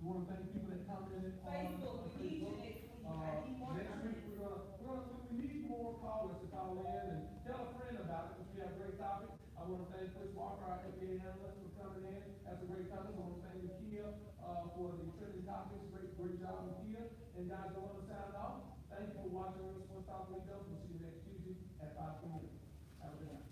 We want to thank people that commented on Facebook. Next week we need more callers to call in and tell a friend about it, because we have great topics. I want to thank Chris Walker, our FBA analyst, for coming in. That's a great topic. I want to thank Nakia for the trending topics. Great job, Nakia. And guys, I want to sign off. Thank you for watching us. One Stop Windows. We'll see you next Tuesday at 5 p.m. Have a good night.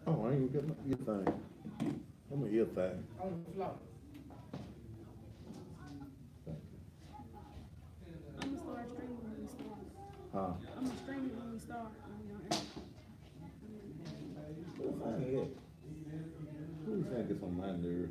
Oh, I ain't got my ear thing. I'm an ear thing. On the floor. I'm gonna start streaming when we start. Huh? I'm gonna stream it when we start. Who sang it? Who sang it's on my nerve?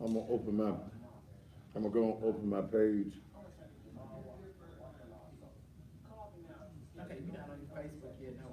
I'm gonna open my, I'm gonna go and open my page. Okay, you're not on your Facebook yet, no.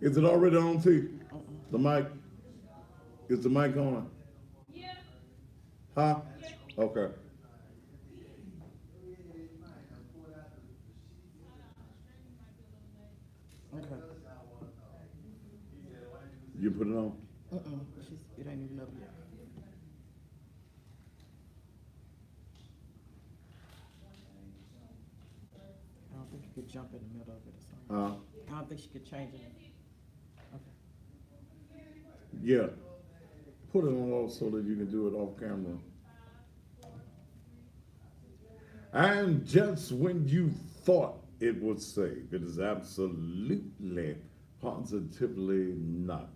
Is it already on, T? The mic? Is the mic on? Yeah. Huh? Okay. Okay. You put it on? It ain't even up yet. I don't think you could jump in the middle of it or something. I don't think she could change it. Okay. Yeah. Put it on off so that you can do it off camera. And just when you thought it was safe, it is absolutely, positively not.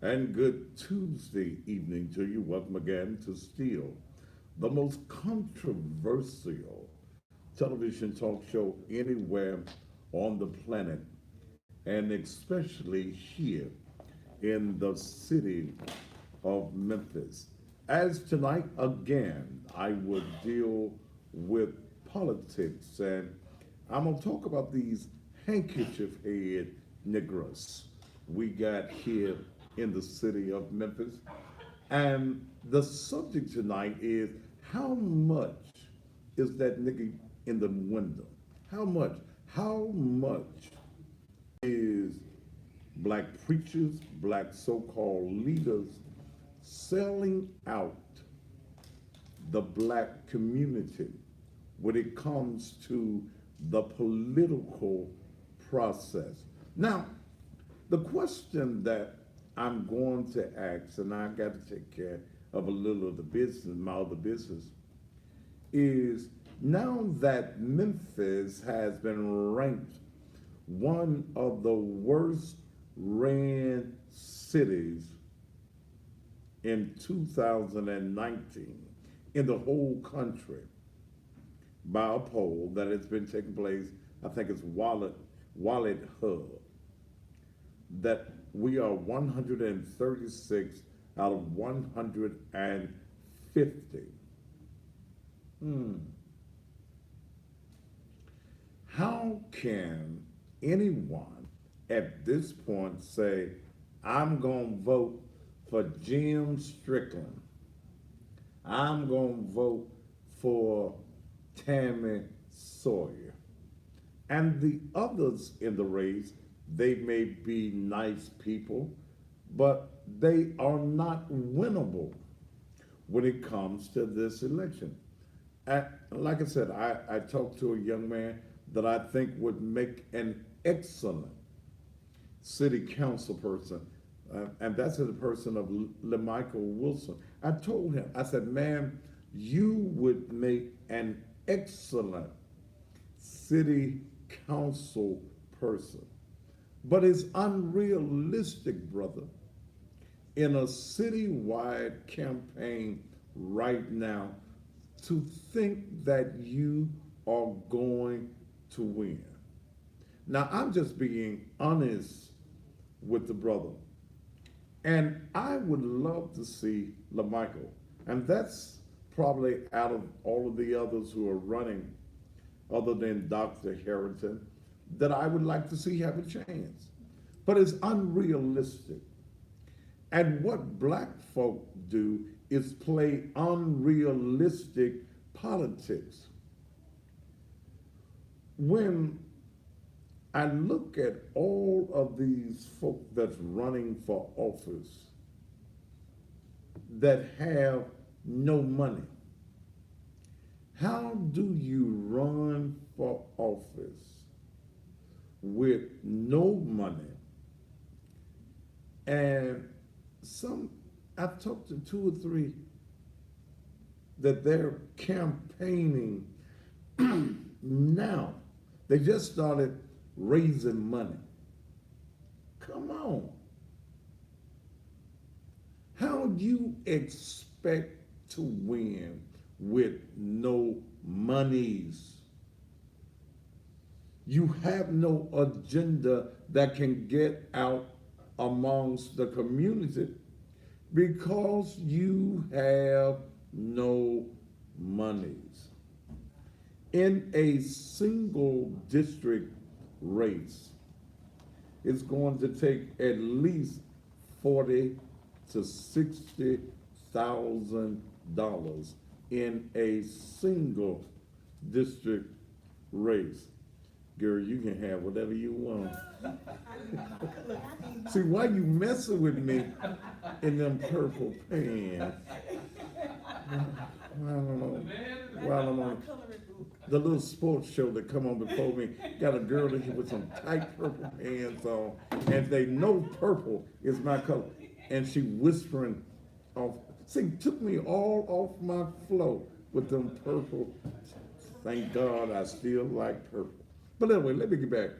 And good Tuesday evening to you. Welcome again to Still, the most controversial television talk show anywhere on the planet, and especially here in the city of Memphis. As tonight, again, I would deal with politics, and I'm gonna talk about these handkerchief head Negroes we got here in the city of Memphis. And the subject tonight is, how much is that nigga in the window? How much? How much is black preachers, black so-called leaders selling out the black community when it comes to the political process? Now, the question that I'm going to ask, and I got to take care of a little of the business, my other business, is now that Memphis has been ranked one of the worst ran cities in 2019 in the whole country by a poll that has been taking place. I think it's Wallet Hub, that we are 136 out of 150. Hmm. How can anyone at this point say, I'm going to vote for Jim Strickland? I'm going to vote for Tammy Sawyer. And the others in the race, they may be nice people, but they are not winnable when it comes to this election. And like I said, I talked to a young man that I think would make an excellent city council person, and that's the person of LaMichael Wilson. I told him, I said, man, you would make an excellent city council person. But it's unrealistic, brother, in a citywide campaign right now to think that you are going to win. Now, I'm just being honest with the brother. And I would love to see LaMichael. And that's probably out of all of the others who are running, other than Dr. Harrington, that I would like to see have a chance. But it's unrealistic. And what black folk do is play unrealistic politics. When I look at all of these folk that's running for office that have no money, how do you run for office with no money? And I've talked to two or three that they're campaigning now. They just started raising money. Come on. How do you expect to win with no monies? You have no agenda that can get out amongst the community because you have no monies. In a single district race, it's going to take at least $40,000 to $60,000 in a single district race. Girl, you can have whatever you want. See, why you messing with me in them purple pants? I don't know. Well, I don't know. The little sports show that come on before me got a girl in here with some tight purple pants on, and they know purple is my color. And she whispering off. See, took me all off my flow with them purple. Thank God I still like purple. But anyway, let me get back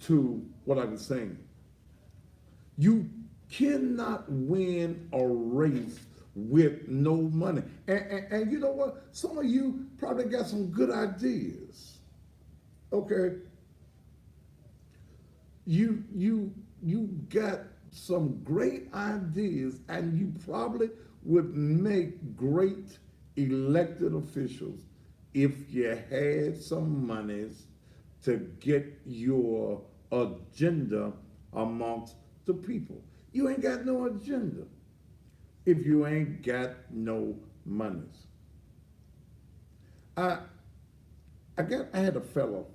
to what I was saying. You cannot win a race with no money. And you know what? Some of you probably got some good ideas. Okay. You got some great ideas, and you probably would make great elected officials if you had some monies to get your agenda amongst the people. You ain't got no agenda if you ain't got no monies. I had a fellow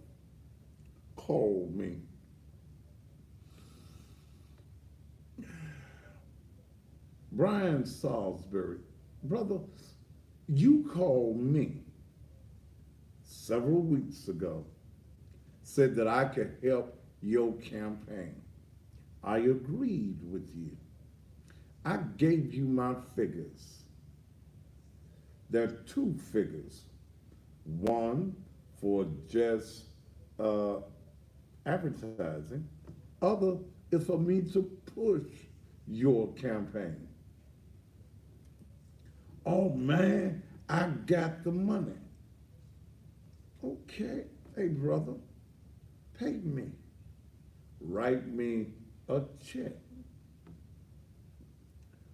call me. Brian Salisbury, brother, you called me several weeks ago, said that I could help your campaign. I agreed with you. I gave you my figures. There are two figures. One for just, and advertising. Other is for me to push your campaign. Oh man, I got the money. Okay, hey brother, pay me. Write me a check.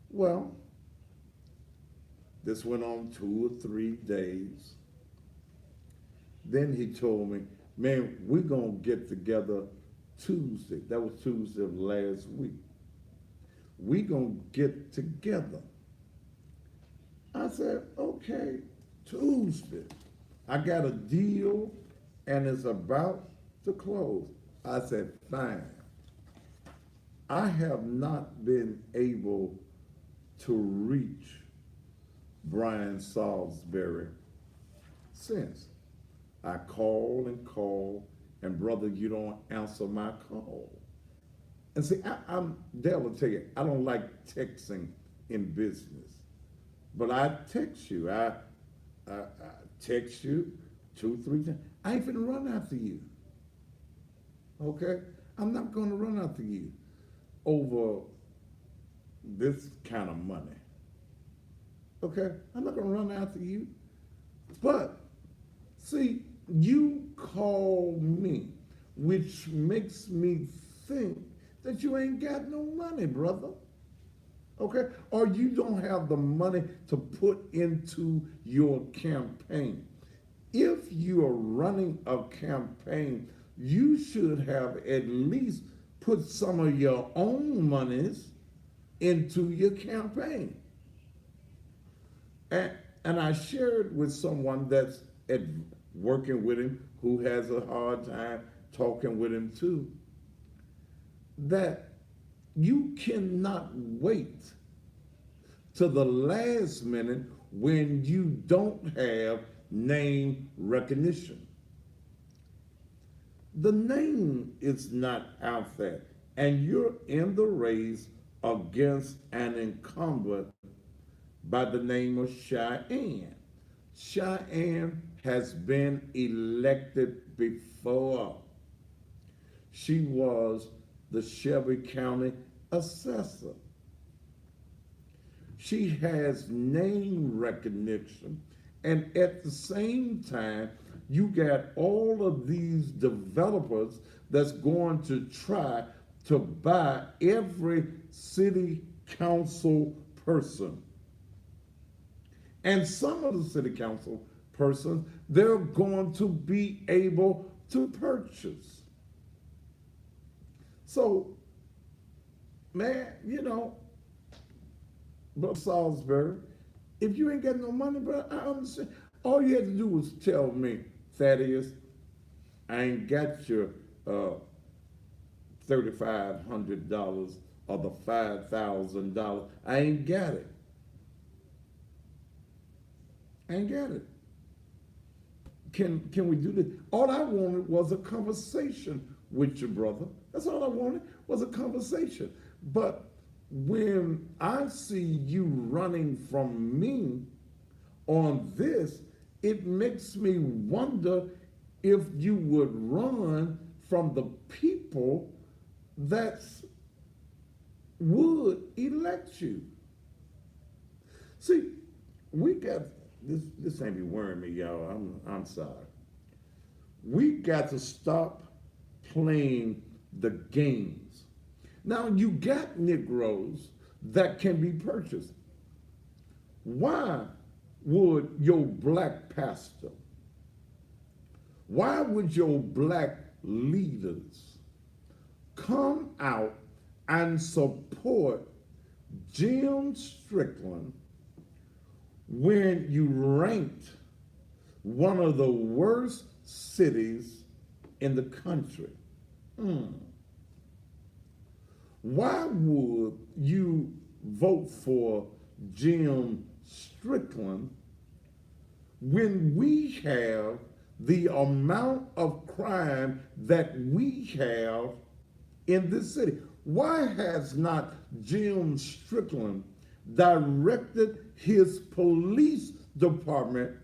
Well, this went on 2 or 3 days. Then he told me, man, we're going to get together Tuesday. That was Tuesday of last week. We're going to get together. I said, okay, Tuesday. I got a deal and it's about to close. I said, fine. I have not been able to reach Brian Salisbury since. I call and call, and brother, you don't answer my call. And see, I'm Dale will tell you, I don't like texting in business, but I text you. I text you 2, 3 times. I ain't finna run after you. Okay, I'm not going to run after you over this kind of money. Okay, I'm not going to run after you. But see, you call me, which makes me think that you ain't got no money, brother. Okay, or you don't have the money to put into your campaign. If you are running a campaign, you should have at least put some of your own monies into your campaign. And I shared with someone that's working with him who has a hard time talking with him too, that you cannot wait to the last minute when you don't have name recognition. The name is not out there, and you're in the race against an incumbent by the name of Cheyenne. Cheyenne has been elected before. She was the Shelby County assessor. She has name recognition, and at the same time, you got all of these developers that's going to try to buy every city council person. And some of the city council persons, they're going to be able to purchase. So, man, you know, Brother Salisbury, if you ain't got no money, bro, I understand. All you had to do was tell me, Thaddeus, I ain't got your $3,500 or the $5,000. I ain't got it. I ain't got it. Can we do this? All I wanted was a conversation with your brother. That's all I wanted was a conversation. But when I see you running from me on this, it makes me wonder if you would run from the people that would elect you. See, we got this ain't be worrying me, y'all. I'm sorry. We got to stop playing the games. Now you got Negroes that can be purchased. Why would your black pastor, why would your black leaders come out and support Jim Strickland when you ranked one of the worst cities in the country? Why would you vote for Jim Strickland when we have the amount of crime that we have in this city? Why has not Jim Strickland directed his police department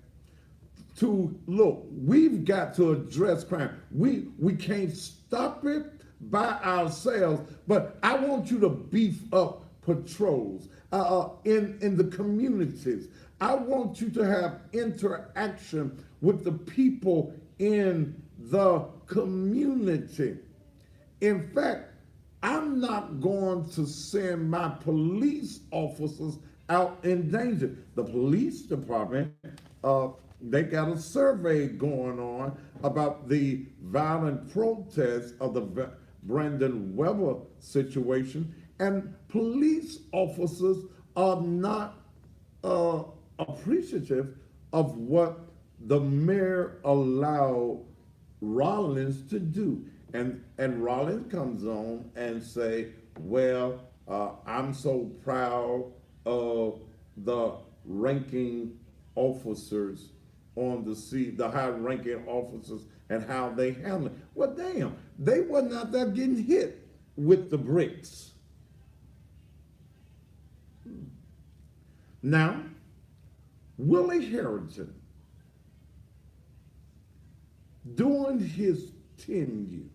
to look. We've got to address crime. We can't stop it by ourselves, but I want you to beef up patrols in the communities. I want you to have interaction with the people in the community. In fact, I'm not going to send my police officers out in danger. The police department, they got a survey going on about the violent protests of the Brandon Weber situation, and police officers are not appreciative of what the mayor allowed Rollins to do. And Rollins comes on and say, well, I'm so proud of the ranking officers on the high-ranking officers and how they handle it. Well, damn, they wasn't out there getting hit with the bricks. Now, Willie Harrington, during his tenure,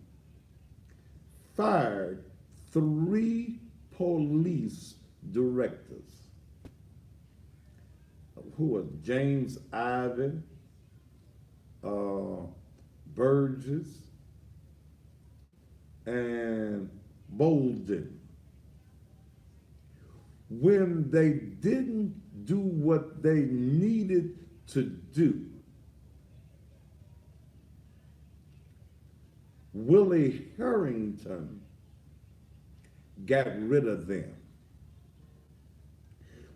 fired 3 police directors, who were James Ivy, Burgess, and Bolden, when they didn't do what they needed to do. Willie Harrington got rid of them.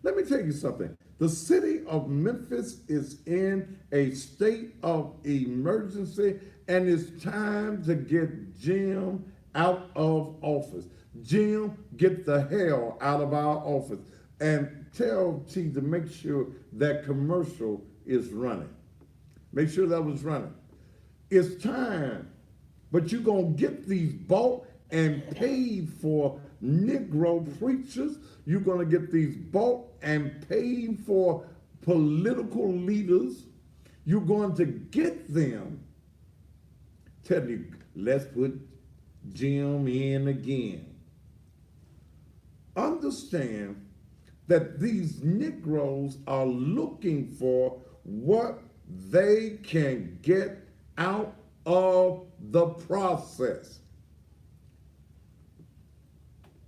Let me tell you something. The city of Memphis is in a state of emergency, and it's time to get Jim out of office. Jim, get the hell out of our office, and tell T to make sure that commercial is running. Make sure that was running. It's time. But you're going to get these bought and paid for Negro preachers. You're going to get these bought and paid for political leaders. You're going to get them. Tell you, let's put Jim in again. Understand that these Negroes are looking for what they can get out of the process.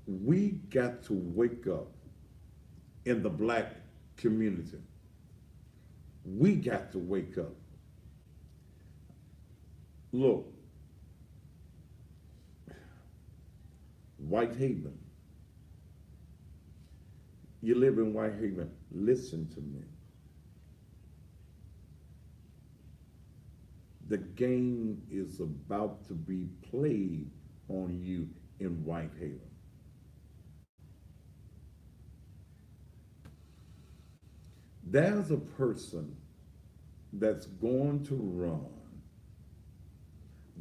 We got to wake up in the black community. We got to wake up. Look, Whitehaven. You live in Whitehaven. Listen to me. The game is about to be played on you in Whitehaven. There's a person that's going to run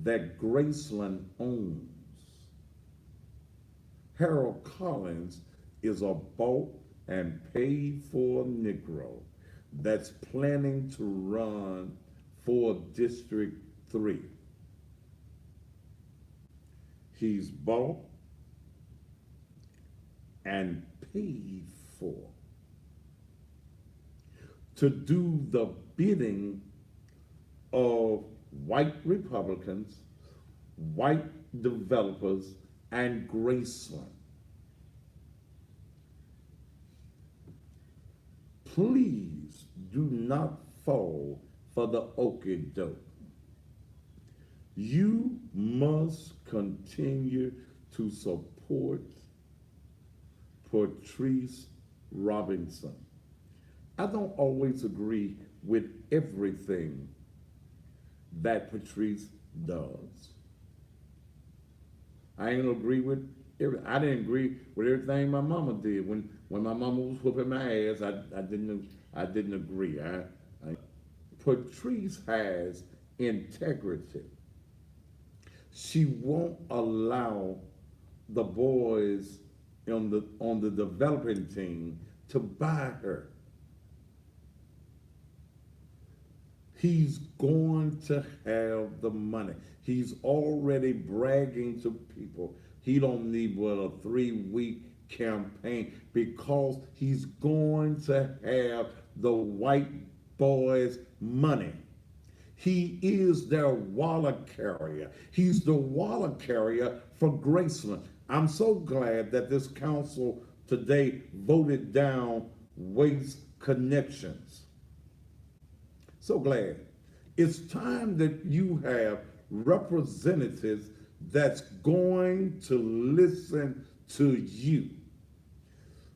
that Graceland owns. Harold Collins is a bought and paid for Negro that's planning to run for District 3. He's bought and paid for to do the bidding of white Republicans, white developers, and Graceland. Please do not fall for the okie doke. You must continue to support Patrice Robinson. I don't always agree with everything that Patrice does. I ain't agree with I didn't agree with everything my mama did. When my mama was whooping my ass, I didn't agree. Patrice has integrity. She won't allow the boys on the developing team to buy her. He's going to have the money. He's already bragging to people. He don't need but a 3-week campaign because he's going to have the white boys' money. He is their wallet carrier. He's the wallet carrier for Graceland. I'm so glad that this council today voted down Waste Connections. So glad. It's time that you have representatives that's going to listen to you.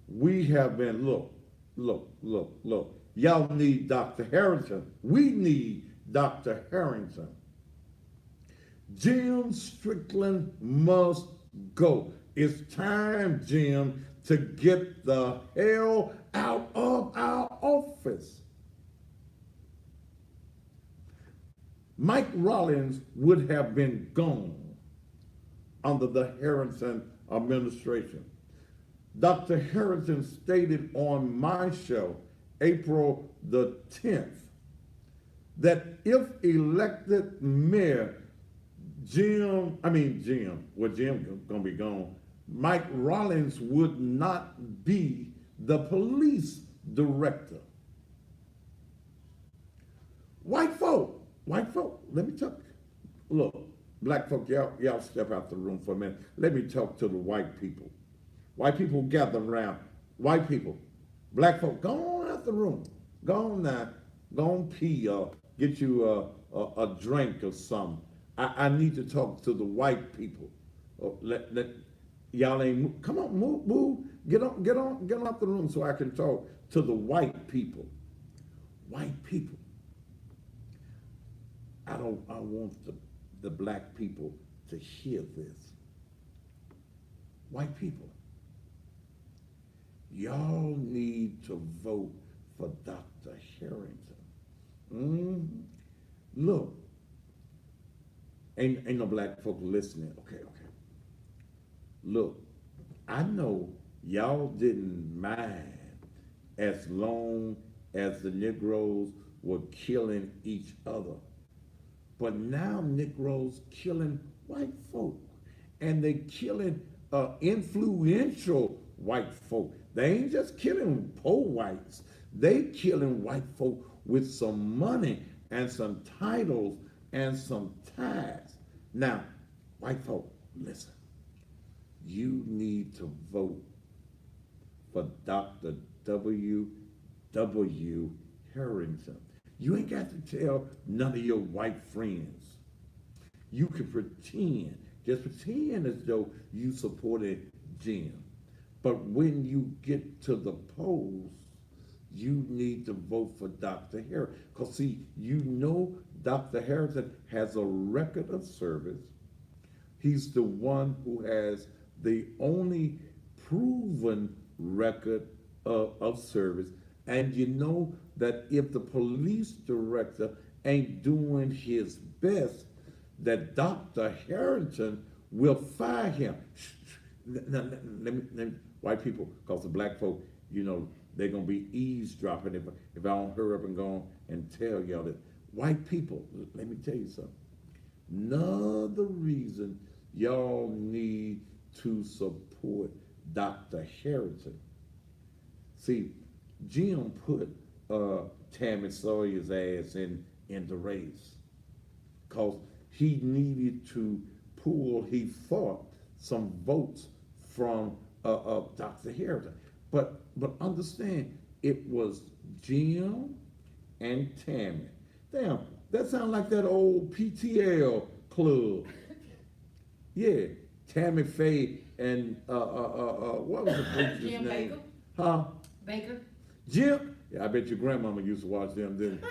We have been, look. Y'all need Dr. Harrington. We need Dr. Harrington. Jim Strickland must go. It's time, Jim, to get the hell out of our office. Mike Rollins would have been gone under the Harrington administration. Dr. Harrington stated on my show, April the 10th, that if elected mayor, Jim gonna be gone, Mike Rollins would not be the police director. White folk, let me talk. Look, black folk, y'all step out the room for a minute. Let me talk to the white people. White people gather around. White people, black folk, go on out the room. Go on now, go on pee or get you a drink or something. I need to talk to the white people. Y'all ain't, come on, move, get on out the room so I can talk to the white people. White people. I want the black people to hear this. White people, y'all need to vote for Dr. Harrington. Look, ain't no black folk listening. Okay. Look, I know y'all didn't mind as long as the Negroes were killing each other. But now Negroes killing white folk, and they killing influential white folk. They ain't just killing poor whites. They killing white folk with some money and some titles and some ties. Now, white folk, listen. You need to vote for Dr. W. Harrington. You ain't got to tell none of your white friends. You can just pretend as though you supported Jim. But when you get to the polls, you need to vote for Dr. Harrington. Because see, you know Dr. Harrington has a record of service. He's the one who has the only proven record of service. And you know that if the police director ain't doing his best, that Dr. Harrington will fire him. Let me, white people, because the black folk, you know, they're going to be eavesdropping if I don't hurry up and go on and tell y'all that. White people, let me tell you something. Another reason y'all need to support Dr. Harrington. See, Jim put Tammy Sawyer's ass in the race because he needed to pull, he thought, some votes from Dr. Harrington. But understand, it was Jim and Tammy. Damn, that sounds like that old PTL club. Yeah, Tammy Faye and what was the preacher's Jim name? Baker. Huh? Baker. Jim? Yeah, I bet your grandmama used to watch them, didn't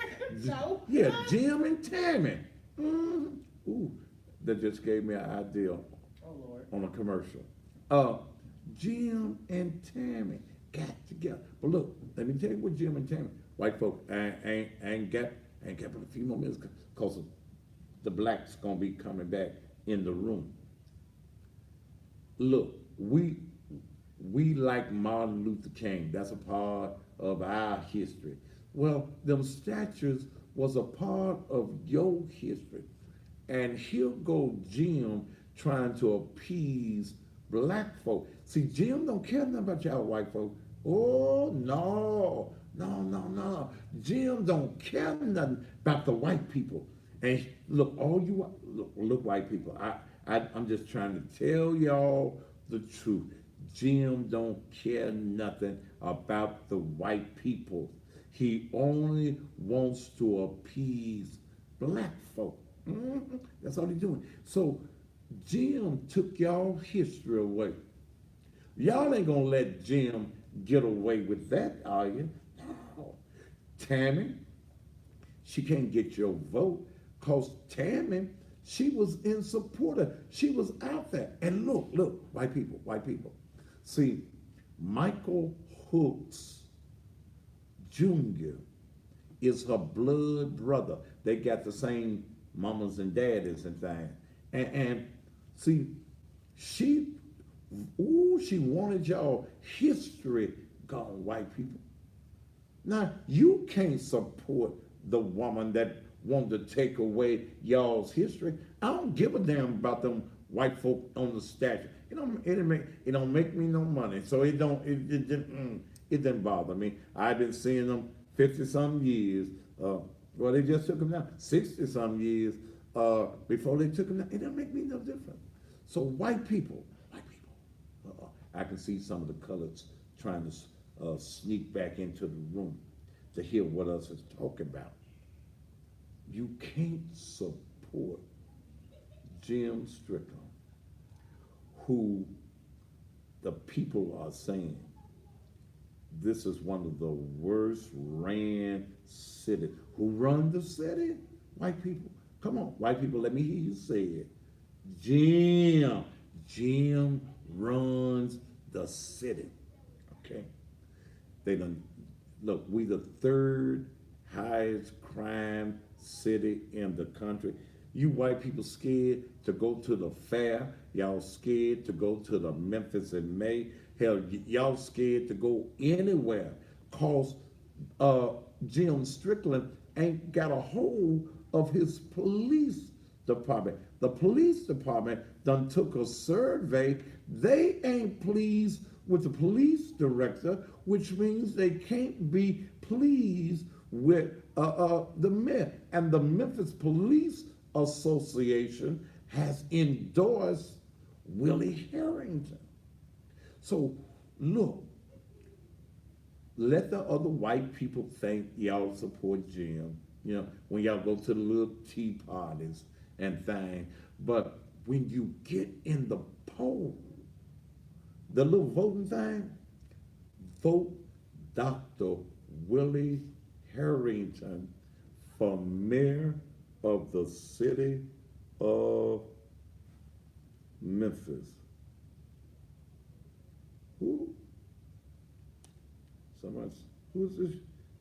So? Yeah, Jim and Tammy. Ooh, that just gave me an idea Oh, Lord. on a commercial. Jim and Tammy got together. But look, let me tell you what Jim and Tammy, white folk ain't got but a few more minutes because the blacks gonna be coming back in the room. Look, we like Martin Luther King. That's a part of our history. Well, them statues was a part of your history. And here go Jim trying to appease black folk. See, Jim don't care nothing about y'all white folk. Oh, no, no, no, no. Jim don't care nothing about the white people. And look, all you look white people, I'm just trying to tell y'all the truth. Jim don't care nothing about the white people. He only wants to appease black folk. That's all he's doing. So Jim took y'all history away. Y'all ain't gonna let Jim get away with that, are you? No. Tammy, she can't get your vote because Tammy, she was in support of, she was out there. And look, white people. See, Michael Hooks Jr. is her blood brother. They got the same mamas and daddies and things. And see, she wanted y'all history gone, white people. Now, you can't support the woman that wanted to take away y'all's history. I don't give a damn about them white folk on the statue. It don't make me no money, so it didn't bother me. I've been seeing them 50-some years. Well, they just took them down 60-some years before they took them down. It don't make me no difference. So white people. I can see some of the colors trying to sneak back into the room to hear what us is talking about. You can't support Jim Strickland, who the people are saying this is one of the worst ran cities. Who run the city? White people. Come on, white people, let me hear you say it. Jim runs the city. Okay? They done, look, we the third highest crime city in the country. You white people scared to go to the fair. Y'all scared to go to the Memphis in May. Hell, y'all scared to go anywhere cause Jim Strickland ain't got a hold of his police department. The police department done took a survey. They ain't pleased with the police director, which means they can't be pleased with the mayor. And the Memphis Police Association has endorsed Willie Harrington. So look, let the other white people think y'all support Jim, you know, when y'all go to the little tea parties and things. But when you get in the poll, the little voting thing, vote Dr. Willie Harrington for mayor of the city of Memphis. Who? Somebody, who's this?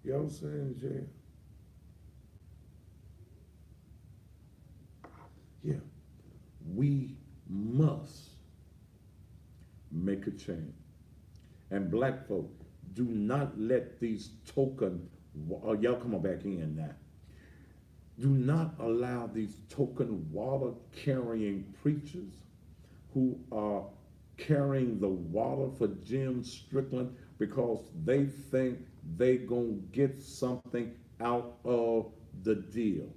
Y'all saying jail? Yeah. We must make a change. And black folk, do not let these token, y'all come on back in now. Do not allow these token water carrying preachers who are carrying the water for Jim Strickland because they think they gonna get something out of the deal.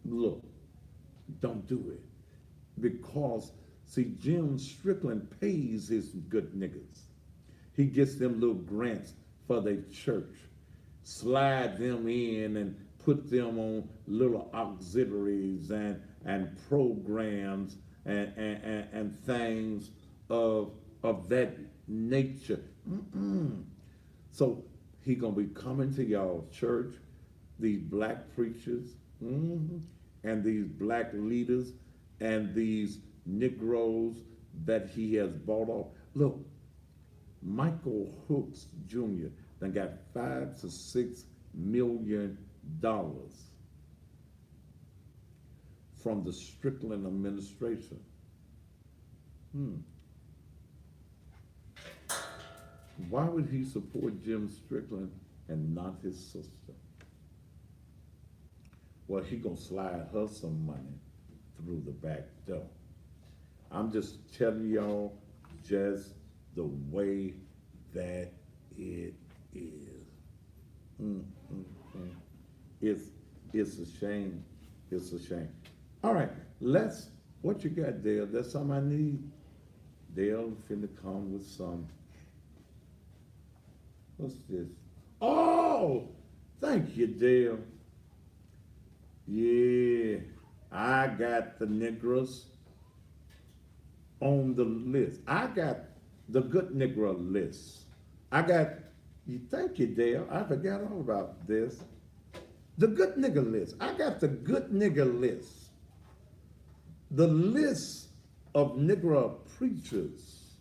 Look, don't do it. Because, see, Jim Strickland pays his good niggas. He gets them little grants for their church, slide them in and put them on little auxiliaries and programs and things of that nature. So he gonna be coming to y'all church, these black preachers, and these black leaders, and these Negroes that he has bought off. Look, Michael Hooks Jr. done got $5 to $6 million from the Strickland administration. Why would he support Jim Strickland and not his sister? well, he gonna slide her some money through the back door. I'm just telling y'all just the way that it is. Mm, mm, mm. It's it's a shame. It's a shame. All right, what you got, Dale? That's something I need. Dale finna come with some. What's this? Oh, thank you, Dale. Yeah, I got the Negroes on the list. I got the good Negro list. I got, thank you, Dale. I forgot all about this. The good nigger list. I got the good nigger list. The list of Negro preachers.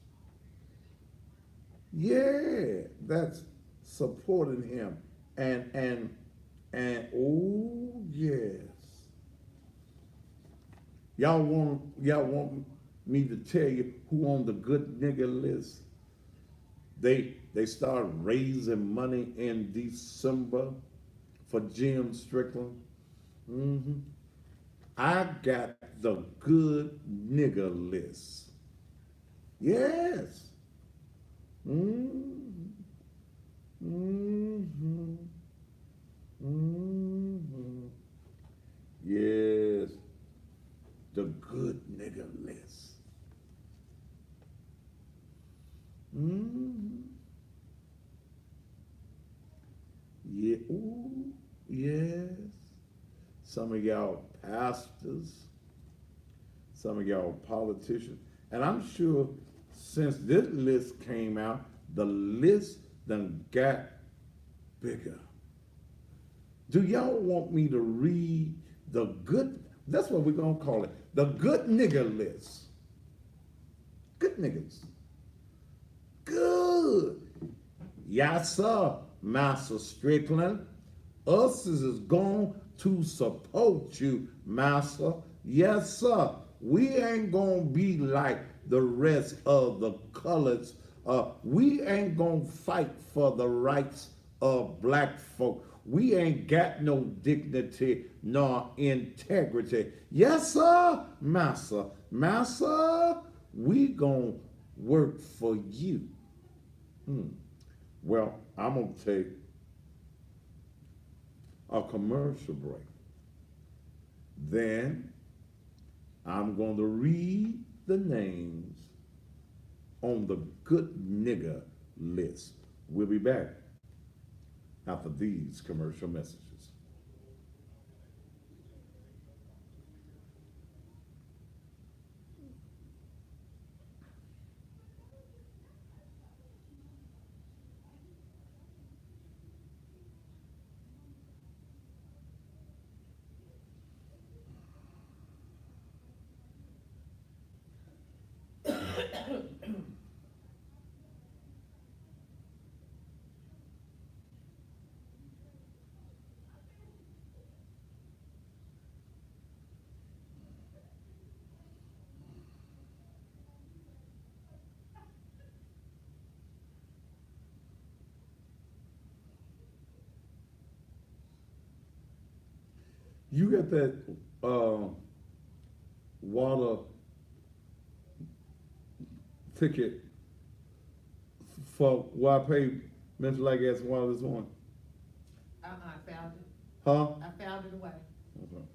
Yeah, that's supporting him. And oh yes. Y'all want me to tell you who on the good nigger list? They start raising money in December for Jim Strickland. Hmm. I got the good nigger list. Yes. Mm-hmm. Mm-hmm. Mm-hmm. Yes. The good nigger list. Mm-hmm. Yeah. Ooh, yes. Some of y'all pastors, some of y'all politicians, and I'm sure since this list came out, the list done got bigger. Do y'all want me to read the good? That's what we're gonna call it, the good nigger list. Good niggas. Good. Yes, sir, Master Strickland. Us is going to support you, Master. Yes, sir. We ain't gonna be like the rest of the colors. We ain't gonna fight for the rights of black folk. We ain't got no dignity nor integrity. Yes, sir, Master. Master, we gonna work for you. Well, I'm gonna take a commercial break. Then I'm going to read the names on the good nigger list. We'll be back after these commercial messages. You got that water ticket for why I paid mental like gas and water this morning? I found it. Huh? I found it away. Okay.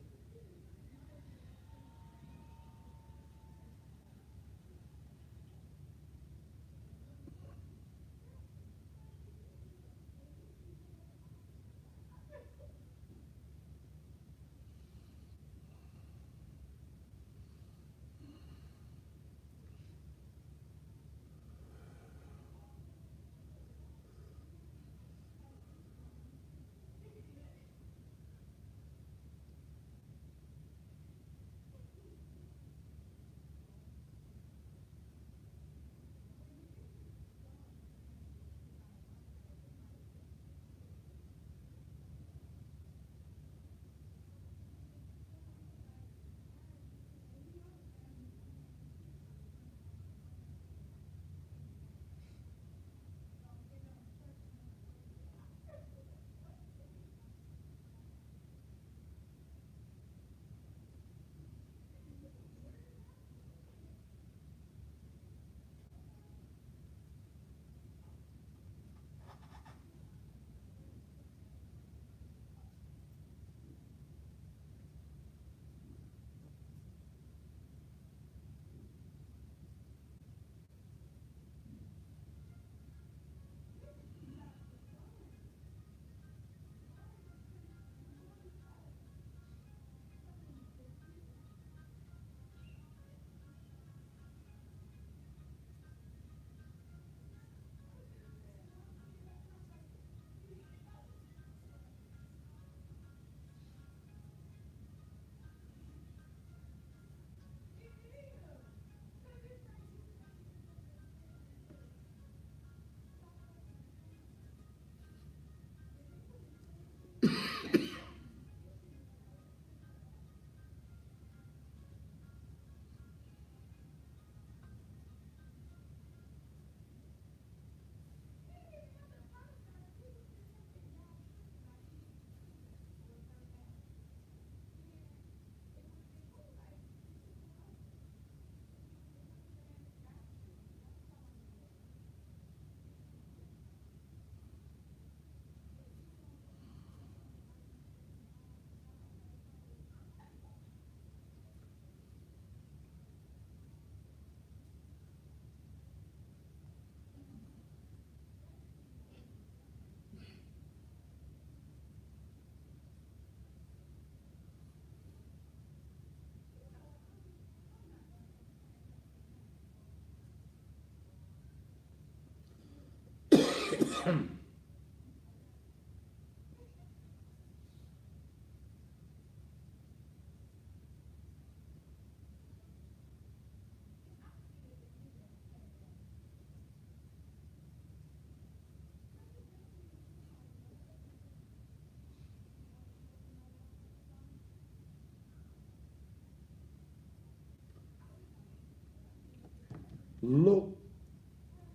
Look,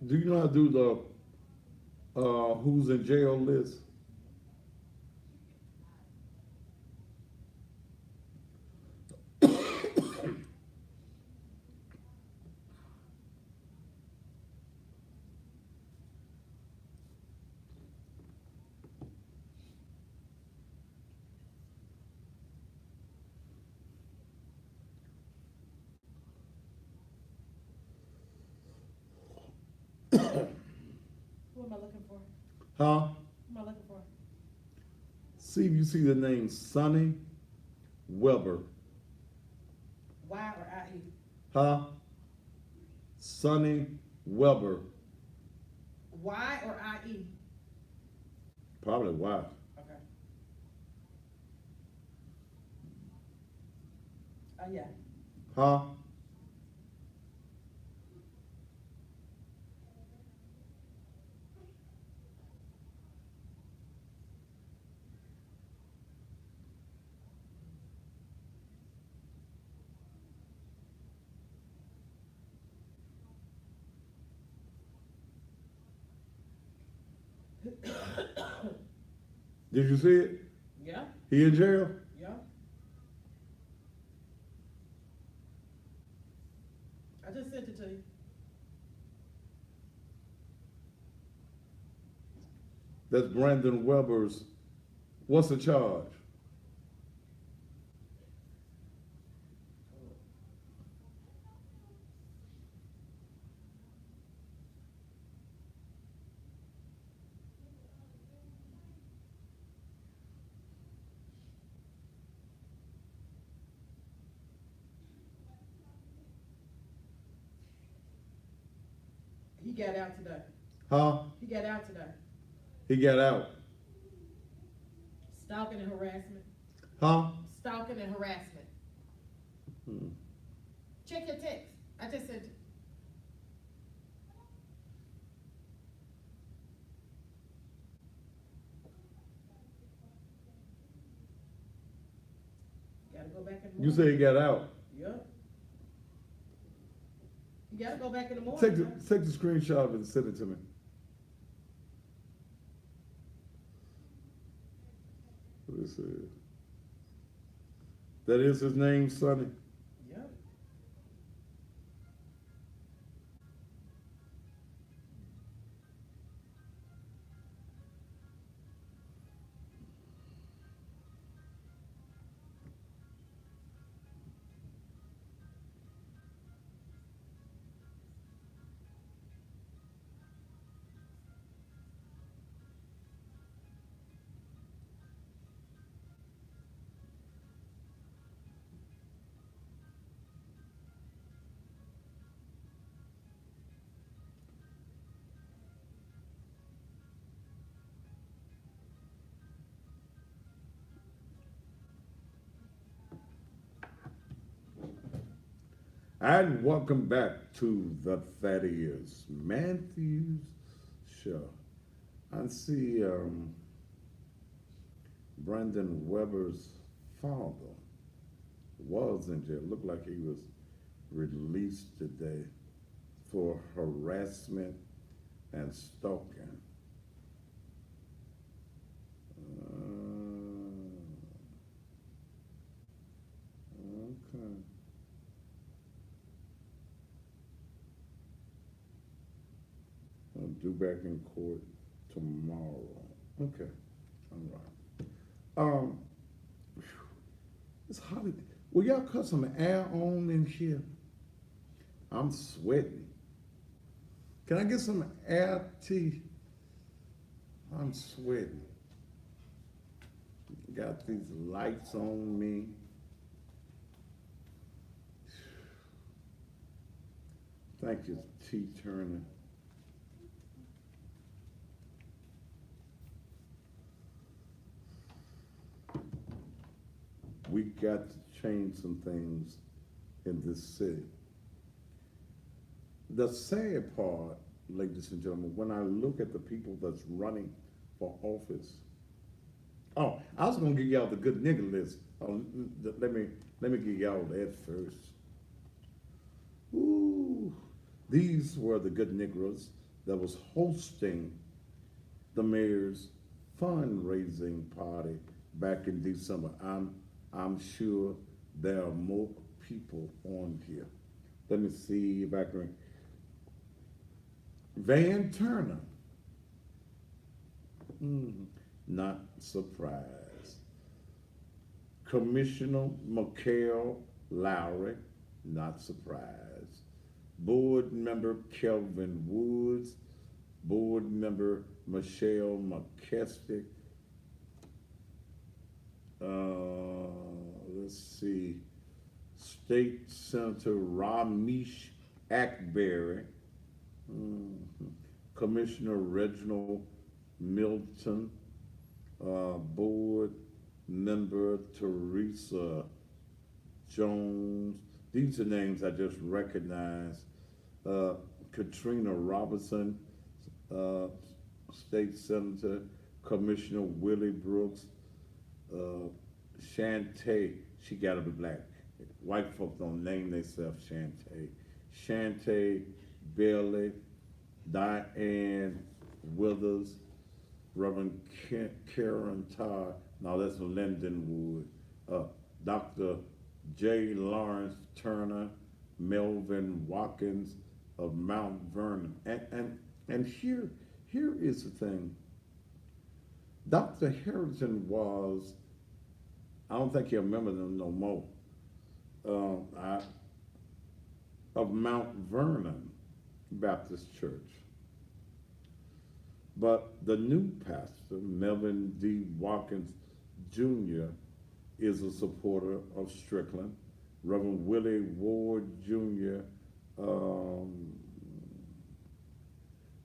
do you know how to do the who's in jail list? Who am I looking for? Huh? Who am I looking for? See if you see the name Sonny Weber. Y or I-E? Huh? Sonny Weber. Y or I-E? Probably why. Okay. Oh, yeah. Huh? Did you see it? Yeah, He in jail? yeah. I just sent it to you. That's Brandon Weber's. What's the charge? He got out today. Huh? He got out today. He got out. Stalking and harassment. Huh? Stalking and harassment. Hmm. Check your text. I just sent it. Gotta go back in the You morning. say he got out. Yep. You gotta go back in the morning. Take the right? take the screenshot of it and send it to me. What is it? That is his name, Sonny. Yep. And welcome back to the Thaddeus Matthews Show. I see Brandon Weber's father was in jail. Looked like he was released today for harassment and stalking. Okay. I'll due back in court tomorrow. Okay. All right. It's hot. Will y'all cut some air on in here? I'm sweating. Can I get some air tea? I'm sweating. Got these lights on me. Thank you, T. Turner. we got to change some things in this city. The sad part, ladies and gentlemen, when I look at the people that's running for office. Oh, I was gonna give y'all the good nigga list. Let me give y'all that first. Ooh, these were the good Negroes that was hosting the mayor's fundraising party back in December. I'm sure there are more people on here. Let me see if I can. Van Turner. Not surprised. Commissioner McHale Lowry, not surprised. Board member Kelvin Woods, board member Michelle McKestic. Let's see. State Senator Ramesh Akbari, Commissioner Reginald Milton, board member Teresa Jones. These are names I just recognize. Katrina Robinson, State Senator, Commissioner Willie Brooks, Shantae, she gotta be black. White folks don't name themselves Shantae. Shantae Bailey, Diane Withers, Reverend Karen Todd, no, that's Lindenwood, Dr. J. Lawrence Turner, Melvin Watkins of Mount Vernon. And here is the thing. Dr. Harrison was, I don't think you remember them no more, of Mount Vernon Baptist Church. But the new pastor, Melvin D. Watkins Jr., is a supporter of Strickland. Reverend Willie Ward Jr.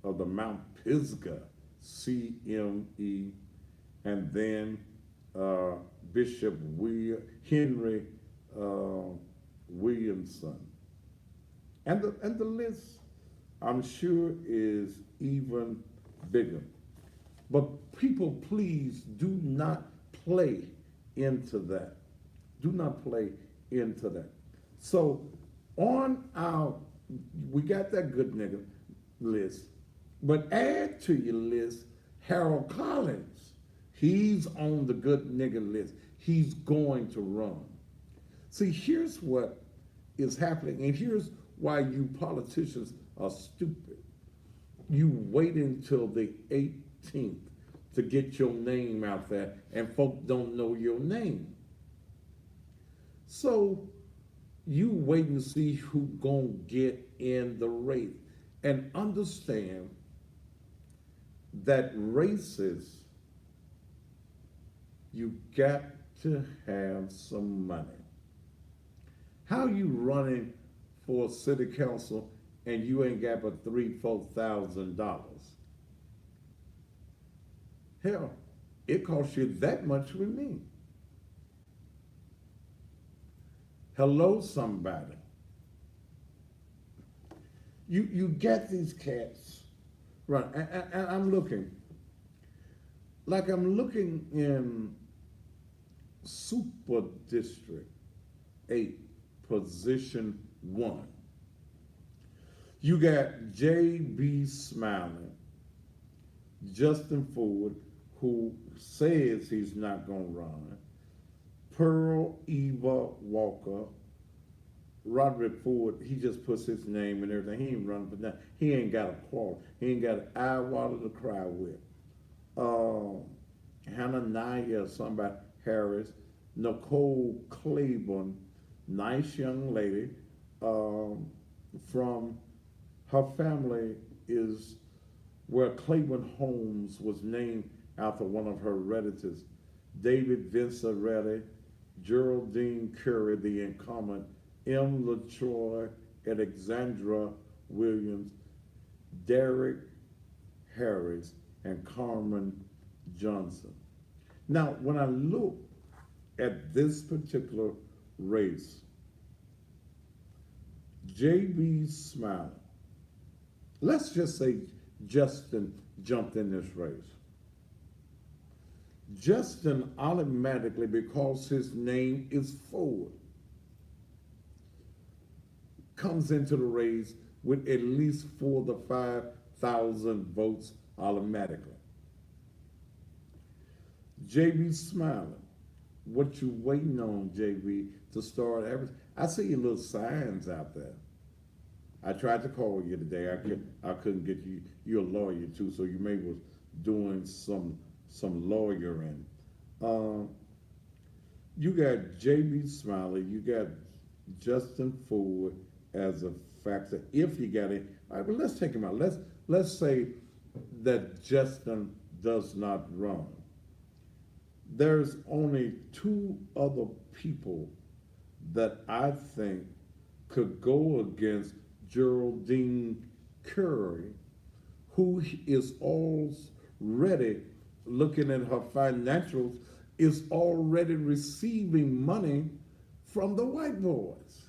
Of the Mount Pisgah CME, and then Bishop Henry Williamson. And the list, I'm sure, is even bigger. But people, please do not play into that. Do not play into that. So we got that good nigga list, but add to your list Harold Collins. He's on the good nigga list. He's going to run. See, here's what is happening, and here's why you politicians are stupid. You wait until the 18th to get your name out there, and folks don't know your name. So you wait and see who gonna get in the race, and understand that races, you got to have some money. How you running for city council and you ain't got but $3,000-4,000? Hell, it costs you that much with me. Hello, somebody. You get these cats, right? And I'm looking, like I'm looking in Super District 8, Position 1. You got J.B. Smiley, Justin Ford, who says he's not gonna run, Pearl Eva Walker, Roderick Ford, he just puts his name and everything. He ain't running for that. He ain't got a quarter. He ain't got an eye water to cry with. Hannah Naya, somebody, Harris, Nicole Claiborne, nice young lady, from her family is where Claiborne Homes was named after one of her relatives. David Vinceretti, Geraldine Curry, the incumbent, M. LaTroy, Alexandra Williams, Derek Harris, and Carmen Johnson. Now, when I look at this particular race, JB Smiling, let's just say Justin jumped in this race. Justin automatically, because his name is Ford, comes into the race with at least 4,000 to 5,000 votes automatically. JB Smiling, what you waiting on, JB, to start everything? I see your little signs out there. I tried to call you today. I couldn't get you. You're a lawyer too, so you may was doing some lawyering. You got JB Smiley. You got Justin Ford as a factor. If you got it, all right. But let's take him out. Let's say that Justin does not run. There's only two other people that I think could go against Geraldine Curry, who is already looking at her financials, is already receiving money from the white boys.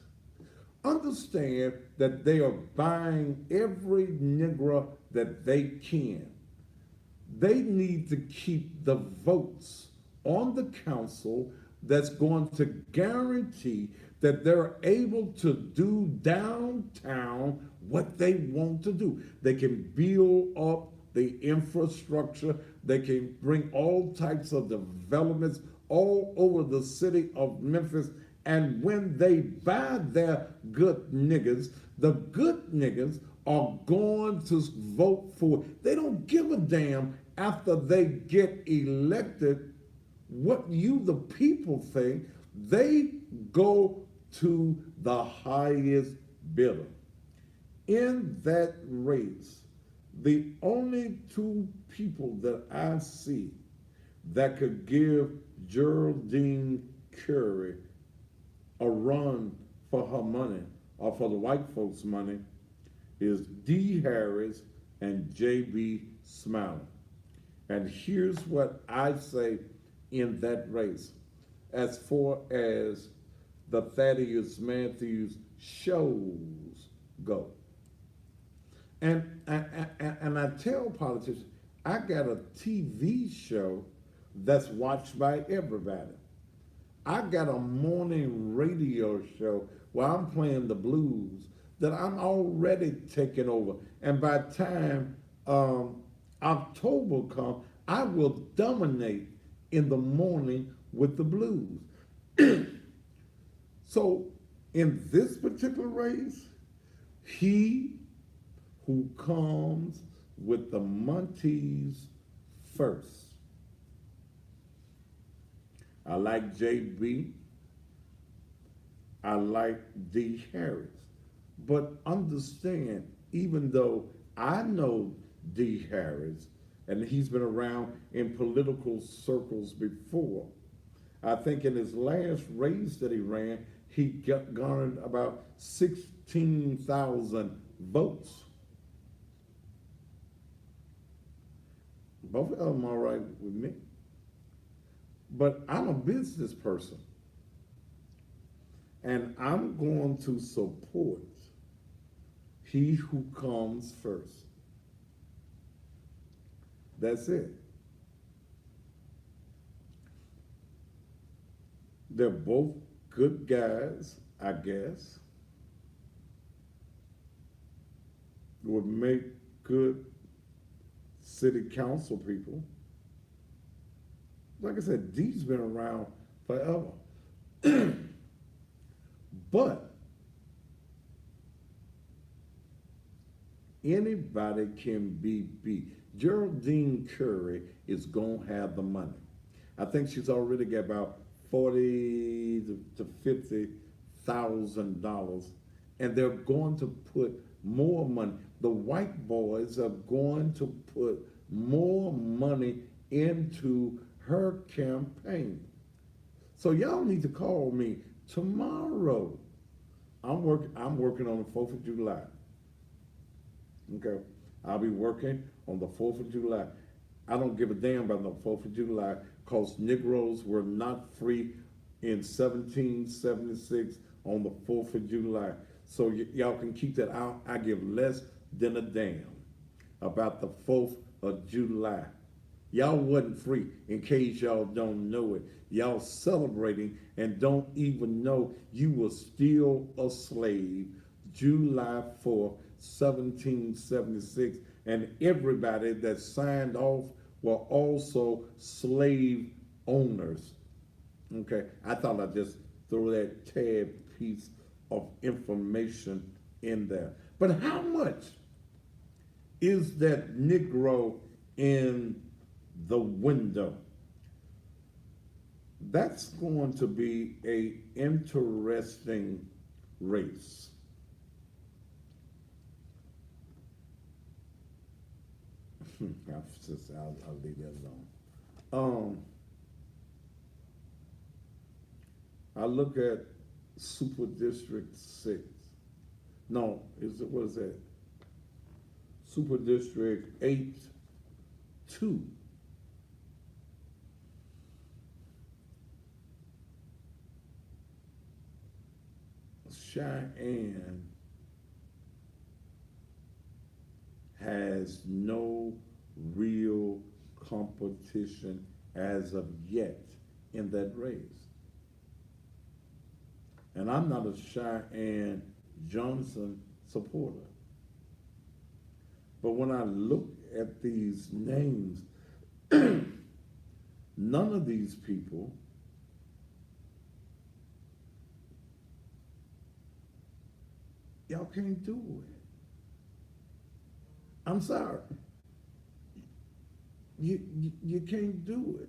Understand that they are buying every Negro that they can. They need to keep the votes on the council that's going to guarantee that they're able to do downtown what they want to do. They can build up the infrastructure. They can bring all types of developments all over the city of Memphis. And when they buy their good niggas, the good niggas are going to vote for. They don't give a damn after they get elected what you, the people, think. They go to the highest bidder. In that race, the only two people that I see that could give Geraldine Curry a run for her money or for the white folks' money is D. Harris and J.B. Smiling. And here's what I say in that race as far as the Thaddeus Matthews shows go. And I tell politicians, I got a TV show that's watched by everybody. I got a morning radio show where I'm playing the blues that I'm already taking over. And by the time October comes, I will dominate in the morning with the blues. So in this particular race, he who comes with the Montees first. I like JB. I like D. Harris. But understand, even though I know D. Harris, and he's been around in political circles before, I think in his last race that he ran, he garnered about 16,000 votes. Both of them all right with me. But I'm a business person. And I'm going to support he who comes first. That's it. They're both good guys, I guess. Would make good city council people. Like I said, Dee's been around forever. But anybody can be beat. Geraldine Curry is going to have the money. I think she's already got about $40,000 to $50,000, and they're going to put more money. The white boys are going to put more money into her campaign. So y'all need to call me tomorrow. I'm working on the 4th of July. Okay, I'll be working on the 4th of July. I don't give a damn about the 4th of July because Negroes were not free in 1776 on the 4th of July. So y'all can keep that out. I give less than a damn about the 4th of July. Y'all wasn't free, in case y'all don't know it. Y'all celebrating and don't even know you were still a slave July 4th, 1776, and everybody that signed off were also slave owners. Okay, I thought I'd just throw that tad piece of information in there. But how much is that Negro in the window? That's going to be a interesting race. I'll leave that alone. I look at Super District 6. No, what is that? Super District 8-2. Cheyenne has no real competition as of yet in that race. And I'm not a Cheyenne Johnson supporter. But when I look at these names, none of these people y'all can't do it. I'm sorry. You can't do it.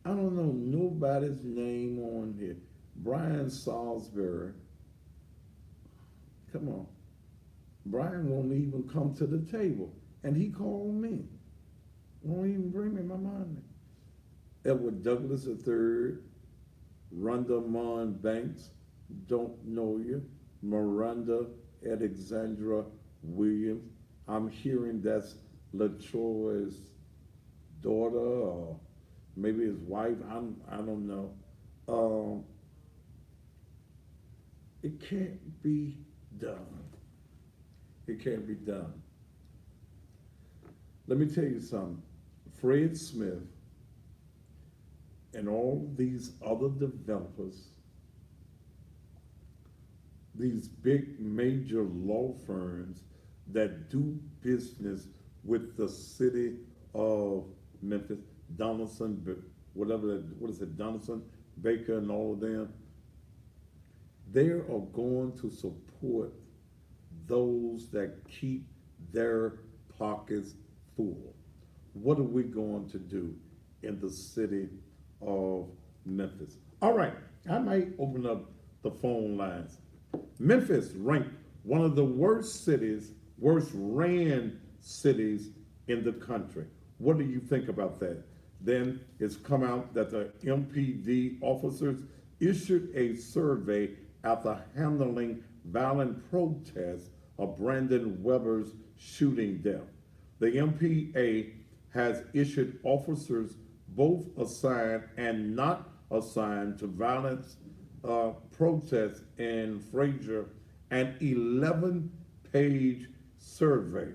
I don't know nobody's name on here. Brian Salisbury. Come on. Brian won't even come to the table. And he called me. Won't even bring me my money. Edward Douglas III, Rhonda Mon Banks, don't know you. Miranda Alexandra Williams. I'm hearing that's LaTroy's daughter or maybe his wife. I don't know. It can't be done. It can't be done. Let me tell you something. Fred Smith and all these other developers, these big major law firms that do business with the city of Memphis, Donaldson, what is it, Donaldson, Baker, and all of them, they are going to support those that keep their pockets full. What are we going to do in the city of Memphis? All right, I might open up the phone lines. Memphis ranked one of the worst ran cities in the country. What do you think about that? Then it's come out that the MPD officers issued a survey after handling violent protests of Brandon Weber's shooting death. The MPA has issued officers both assigned and not assigned to violence protests in Frazier an 11-page survey.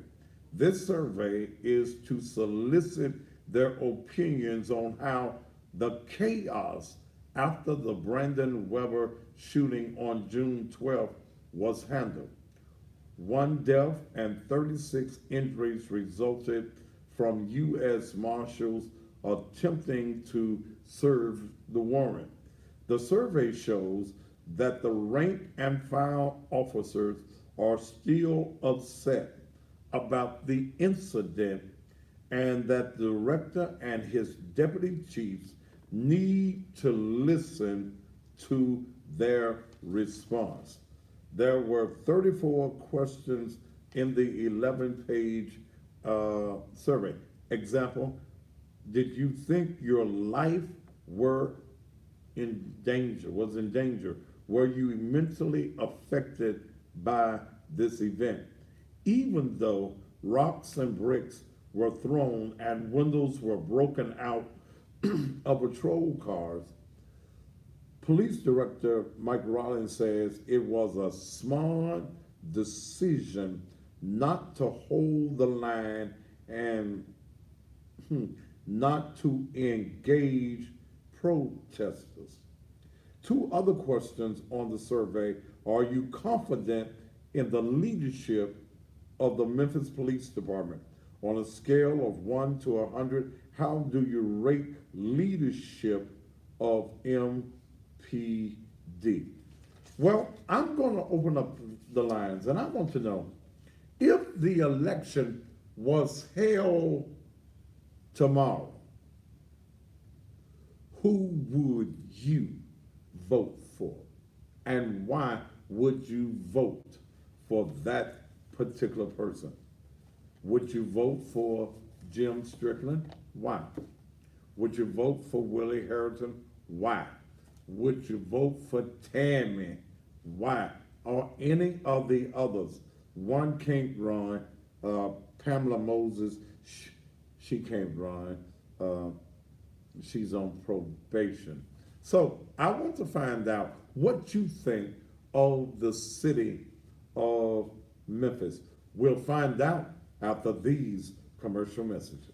This survey is to solicit their opinions on how the chaos after the Brandon Weber shooting on June 12th was handled. 1 death and 36 injuries resulted from U.S. Marshals attempting to serve the warrant. The survey shows that the rank and file officers are still upset about the incident and that the director and his deputy chiefs need to listen to their response. There were 34 questions in the 11-page survey. Example, did you think your life was in danger? Were you mentally affected by this event? Even though rocks and bricks were thrown and windows were broken out of patrol cars, Police Director Mike Rollins says it was a smart decision not to hold the line and not to engage protesters. Two other questions on the survey: are you confident in the leadership of the Memphis Police Department? On a scale of 1 to 100, how do you rate leadership of MPD? Well, I'm going to open up the lines, and I want to know, if the election was held tomorrow, who would you vote for? And why would you vote for that particular person? Would you vote for Jim Strickland? Why? Would you vote for Willie Harrington? Why? Would you vote for Tammy? Why? Or any of the others? One can't run. Pamela Moses, she can't run. She's on probation. So I want to find out what you think of the city of Memphis. We'll find out after these commercial messages.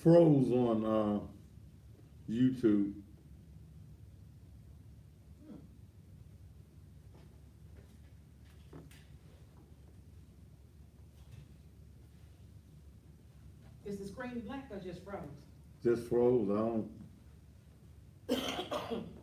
Froze on YouTube. Is the screen black or just froze? Just froze. I don't.